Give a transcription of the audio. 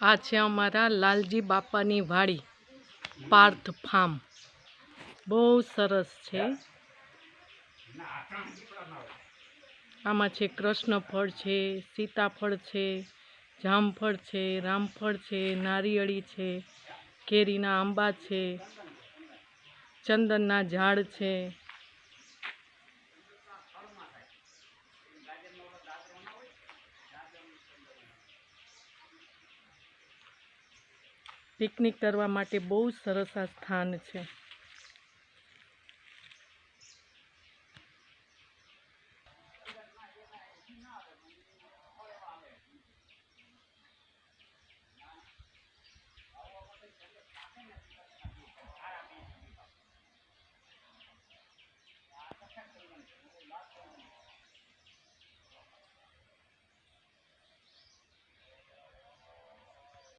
આ છે અમારા લાલજી બાપાની વાડી, પાર્થ ફાર્મ. બહુ સરસ છે. આમાં છે કૃષ્ણફળ છે, સીતાફળ છે, જામફળ છે, રામફળ છે, નારિયેળી છે, કેરીના આંબા છે, ચંદનના ઝાડ છે. પિકનિક કરવા માટે બહુ સરસ આ સ્થાન છે.